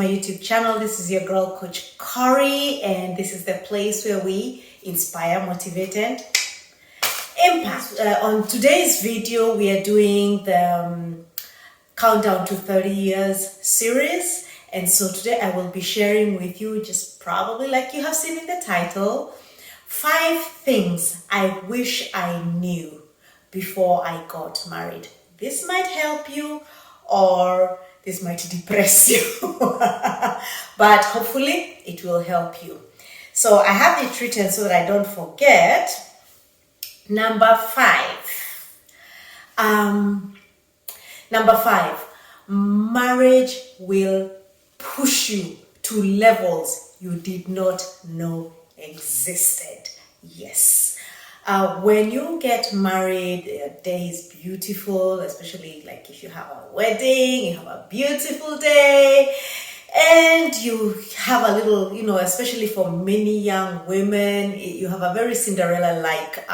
my YouTube channel. This is your girl Coach Corey, and this is the place where we inspire, motivate, and impact. On today's video, we are doing the Countdown to 30 Years series, and so today I will be sharing with you, just probably like you have seen in the title, 5 things I wish I knew before I got married. This might help you or this might depress you, but hopefully it will help you. So I have it written so that I don't forget. Number 5, marriage will push you to levels you did not know existed. Yes. When you get married, the day is beautiful, especially like if you have a wedding, you have a beautiful day, and you have a little, especially for many young women, you have a very Cinderella-like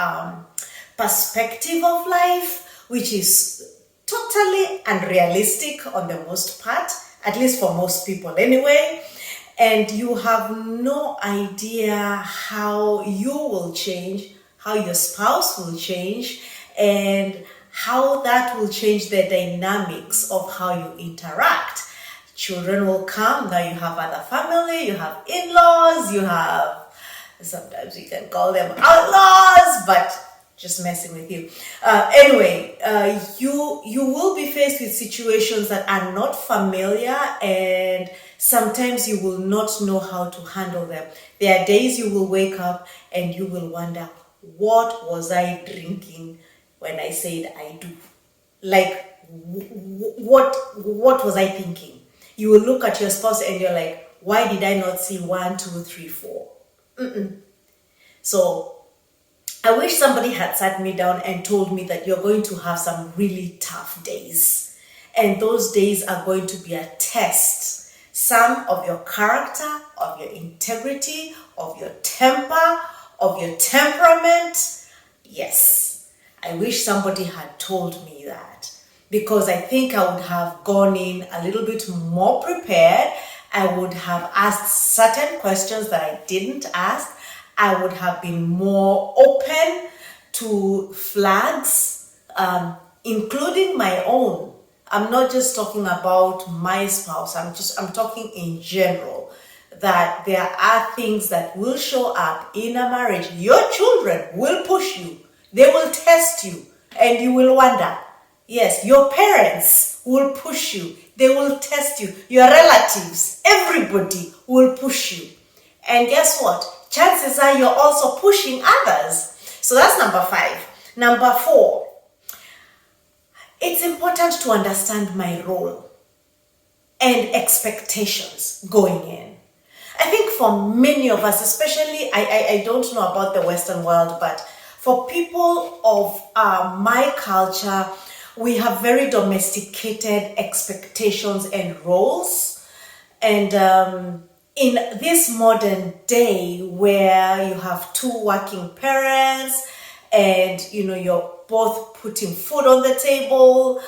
perspective of life, which is totally unrealistic on the most part, at least for most people anyway. And you have no idea how you will change, how your spouse will change, and how that will change the dynamics of how you interact. Children will come, now you have other family, you have in-laws, you have, sometimes you can call them outlaws, but just messing with you. You will be faced with situations that are not familiar, and sometimes you will not know how to handle them. There are days you will wake up and you will wonder, what was I drinking when I said I do? Like, what was I thinking? You will look at your spouse and you're like, why did I not see 1, 2, 3, 4? So I wish somebody had sat me down and told me that you're going to have some really tough days. And those days are going to be a test. Some of your character, of your integrity, of your temper, of your temperament. Yes, I wish somebody had told me that, because I think I would have gone in a little bit more prepared. I would have asked certain questions that I didn't ask. I would have been more open to flags, including my own. I'm not just talking about my spouse. I'm talking in general, that there are things that will show up in a marriage. Your children will push you. They will test you and you will wonder. Yes, your parents will push you. They will test you. Your relatives, everybody will push you. And guess what? Chances are you're also pushing others. So that's number 5. Number 4, it's important to understand my role and expectations going in. I think for many of us, especially, I don't know about the Western world, but for people of my culture, we have very domesticated expectations and roles. And in this modern day where you have 2 working parents and you're both putting food on the table,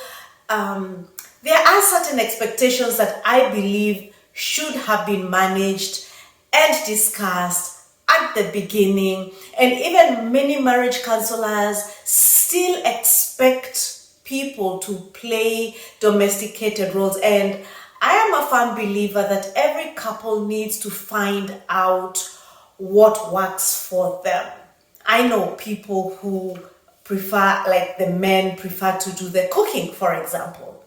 there are certain expectations that I believe should have been managed and discussed at the beginning. And even many marriage counselors still expect people to play domesticated roles. And I am a firm believer that every couple needs to find out what works for them. I know people who prefer, like the men prefer to do the cooking, for example.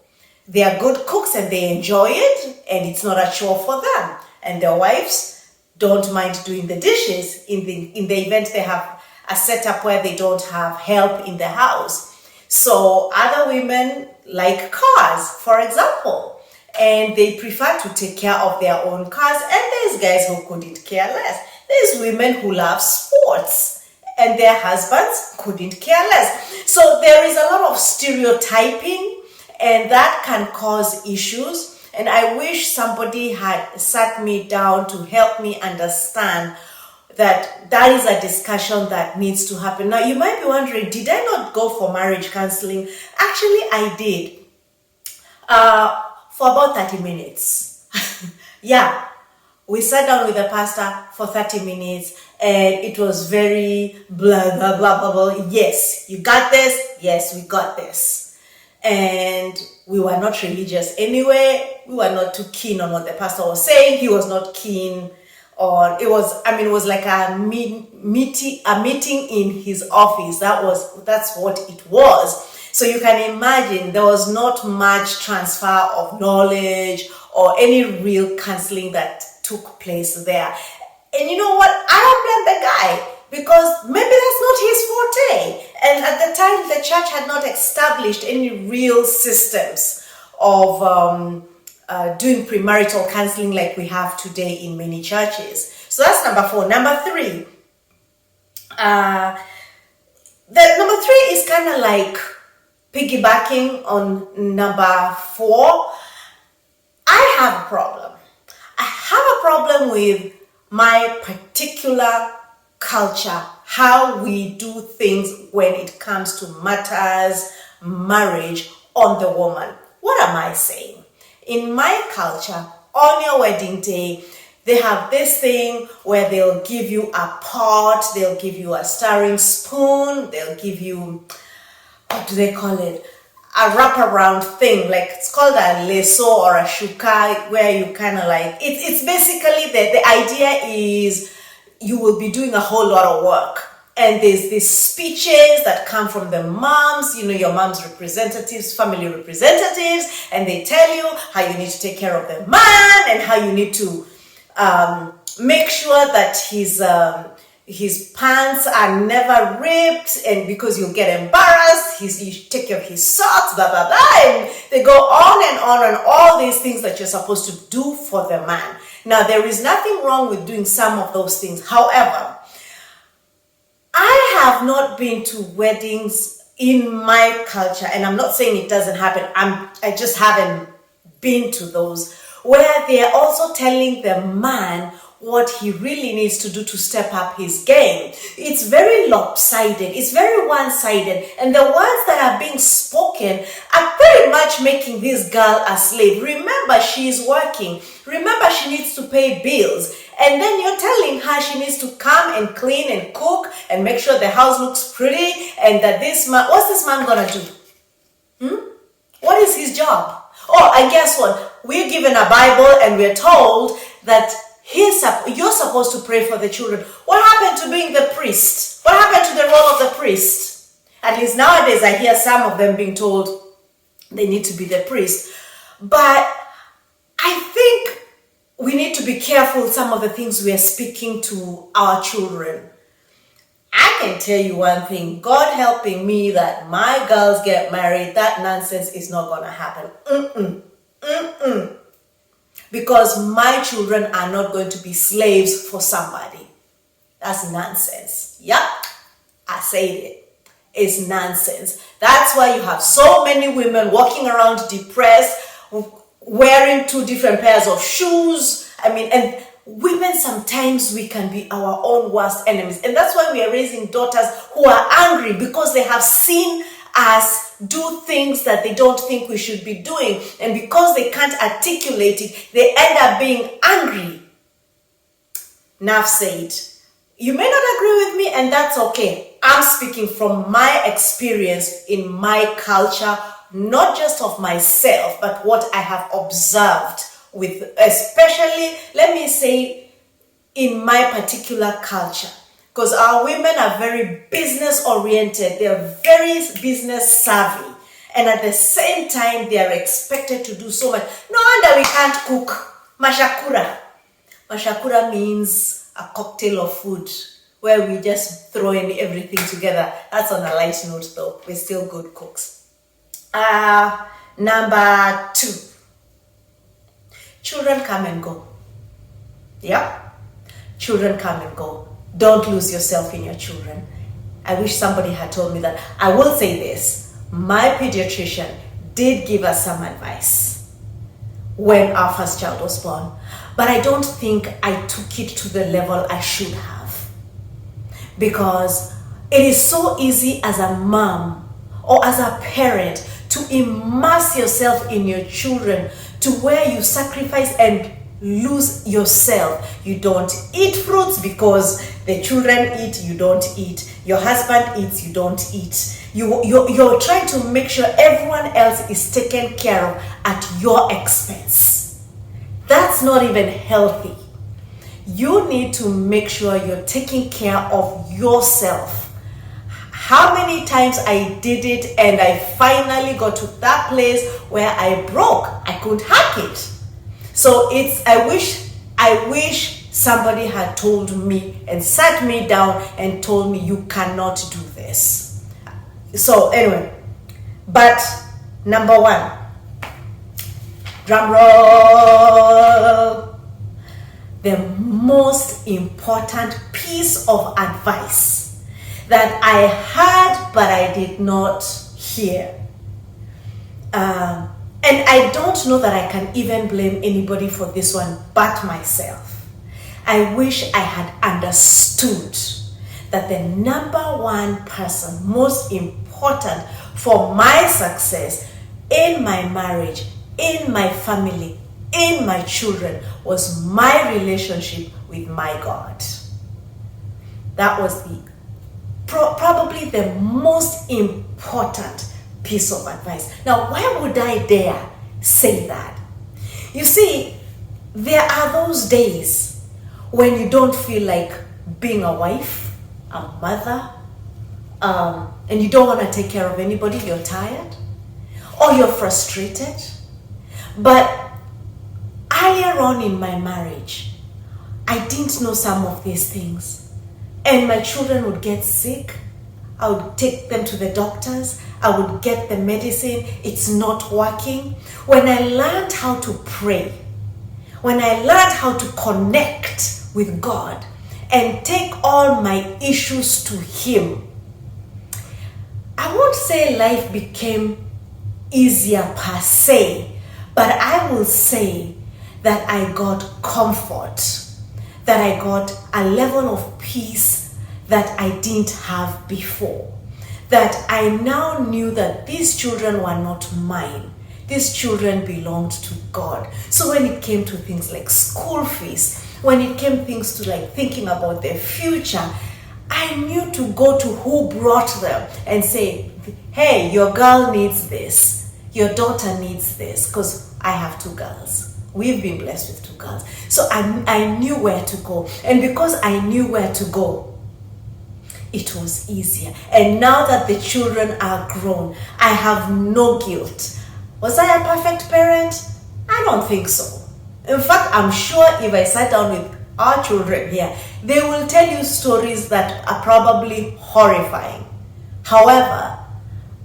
They are good cooks and they enjoy it, and it's not a chore for them. And their wives don't mind doing the dishes in the event they have a setup where they don't have help in the house. So other women like cars, for example, and they prefer to take care of their own cars. And there's guys who couldn't care less. There's women who love sports and their husbands couldn't care less. So there is a lot of stereotyping, and that can cause issues. And I wish somebody had sat me down to help me understand that is a discussion that needs to happen. Now, you might be wondering, did I not go for marriage counseling? Actually, I did. For about 30 minutes. Yeah, we sat down with the pastor for 30 minutes and it was very blah, blah, blah, blah, blah. Yes, you got this. Yes, we got this. And we were not religious anyway. We were not too keen on what the pastor was saying. He was not keen on, it was like a meeting in his office. That's what it was. So you can imagine there was not much transfer of knowledge or any real counseling that took place there. And you know what? I don't blame the guy because maybe that's not his forte. And at the time, the church had not established any real systems of doing premarital counseling like we have today in many churches. So that's number 4. Number 3. The number 3 is kind of like piggybacking on number 4. I have a problem. I have a problem with my particular culture, how we do things when it comes to matters, marriage on the woman. What am I saying? In my culture, on your wedding day, they have this thing where they'll give you a pot, they'll give you a stirring spoon, they'll give you, what do they call it? A wraparound thing, like it's called a leso or a shuka, where you kind of like, it's basically the idea is you will be doing a whole lot of work. And there's these speeches that come from the moms, your mom's representatives, family representatives, and they tell you how you need to take care of the man and how you need to make sure that his pants are never ripped, and because you'll get embarrassed, you take care of his socks, blah, blah, blah. And they go on and all these things that you're supposed to do for the man. Now, there is nothing wrong with doing some of those things. However, I have not been to weddings in my culture, and I'm not saying it doesn't happen. I just haven't been to those where they are also telling the man what he really needs to do to step up his game. It's very lopsided. It's very one-sided. And the words that are being spoken are pretty much making this girl a slave. Remember, she's working. Remember, she needs to pay bills. And then you're telling her she needs to come and clean and cook and make sure the house looks pretty, and that this man, what's this man gonna do? What is his job? Oh, and guess what? We're given a Bible and we're told that you're supposed to pray for the children. What happened to being the priest? What happened to the role of the priest? At least nowadays I hear some of them being told they need to be the priest. But I think we need to be careful some of the things we are speaking to our children. I can tell you one thing, God helping me that my girls get married, that nonsense is not going to happen. Because my children are not going to be slaves for somebody. That's nonsense. Yep, I said it. It's nonsense. That's why you have so many women walking around depressed, wearing 2 different pairs of shoes. And women, sometimes we can be our own worst enemies. And that's why we are raising daughters who are angry, because they have seen us do things that they don't think we should be doing. And because they can't articulate it, they end up being angry. Enough said. You may not agree with me, and that's okay. I'm speaking from my experience in my culture, not just of myself, but what I have observed with, especially, let me say, in my particular culture. Because our women are very business oriented, they're very business savvy, and at the same time they are expected to do so much. No wonder we can't cook. Mashakura. Mashakura means a cocktail of food where we just throw in everything together. That's on a light note though, we're still good cooks. Number 2, children come and go. Yep, children come and go. Don't lose yourself in your children. I wish somebody had told me that. I will say this. My pediatrician did give us some advice when our first child was born. But I don't think I took it to the level I should have. Because it is so easy as a mom or as a parent to immerse yourself in your children to where you sacrifice and lose yourself. You don't eat fruits because the children eat, you don't eat. Your husband eats, you don't eat. You're trying to make sure everyone else is taken care of at your expense. That's not even healthy. You need to make sure you're taking care of yourself. How many times I did it and I finally got to that place where I broke. I couldn't hack it. So I wish somebody had told me and sat me down and told me you cannot do this. So anyway, but number one, drum roll. The most important piece of advice that I heard but I did not hear. And I don't know that I can even blame anybody for this one but myself. I wish I had understood that the number one person most important for my success in my marriage, in my family, in my children was my relationship with my God. That was probably the most important piece of advice. Now, why would I dare say that? You see, there are those days when you don't feel like being a wife, a mother, and you don't want to take care of anybody. You're tired or you're frustrated. But earlier on in my marriage, I didn't know some of these things. And my children would get sick. I would take them to the doctors. I would get the medicine. It's not working. When I learned how to pray, when I learned how to connect with God and take all my issues to Him, I won't say life became easier per se, but I will say that I got comfort, that I got a level of peace that I didn't have before. That I now knew that these children were not mine. These children belonged to God. So when it came to things like school fees, when it came things to like thinking about their future, I knew to go to who brought them and say, hey, your girl needs this. Your daughter needs this, because I have two girls. We've been blessed with two girls. So I knew where to go. And because I knew where to go, it was easier. And now that the children are grown, I have no guilt. Was I a perfect parent? I don't think so. In fact, I'm sure if I sat down with our children here, they will tell you stories that are probably horrifying. However,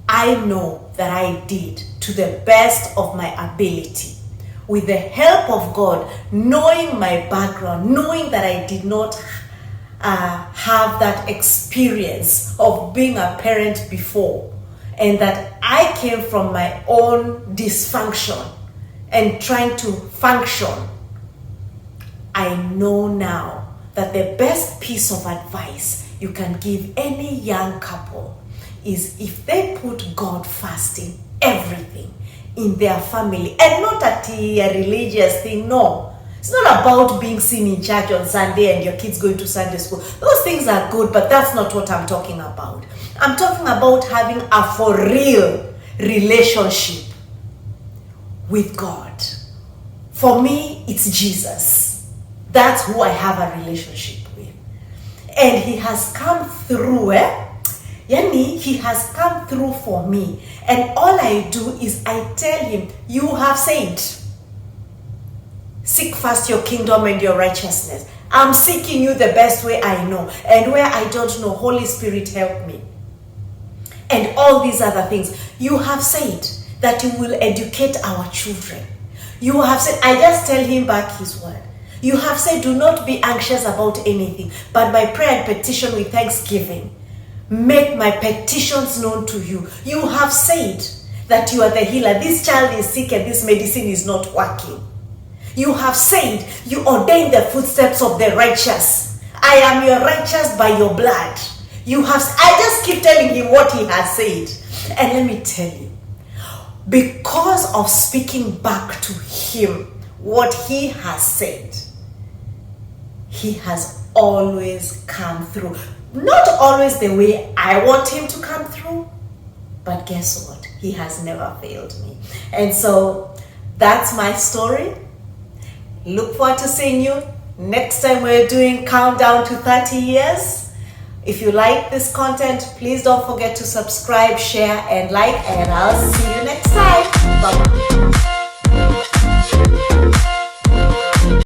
I know that I did to the best of my ability. With the help of God, knowing my background, knowing that I did not have that experience of being a parent before, and that I came from my own dysfunction and trying to function, I know now that the best piece of advice you can give any young couple is if they put God first in everything, in their family, and not a religious thing. No, it's not about being seen in church on Sunday and your kids going to Sunday school. Those things are good, but that's not what I'm talking about. I'm talking about having a for real relationship with God. For me, it's Jesus. That's who I have a relationship with. And He has come through, Yani, He has come through for me. And all I do is I tell Him, you have said, seek first your kingdom and your righteousness. I'm seeking you the best way I know. And where I don't know, Holy Spirit, help me. And all these other things. You have said that you will educate our children. You have said, I just tell Him back His word. You have said, do not be anxious about anything, but by prayer and petition with thanksgiving, make my petitions known to you. You have said that you are the healer. This child is sick and this medicine is not working. You have said you ordain the footsteps of the righteous. I am your righteous by your blood. I just keep telling Him what He has said. And let me tell you, because of speaking back to Him what he has said, he has always come through. Not always the way I want him to come through, but guess what? He has never failed me. And so that's my story. Look forward to seeing you next time we're doing Countdown to 30 Years. If you like this content, please don't forget to subscribe, share, and like, and I'll see you next time. Bye-bye.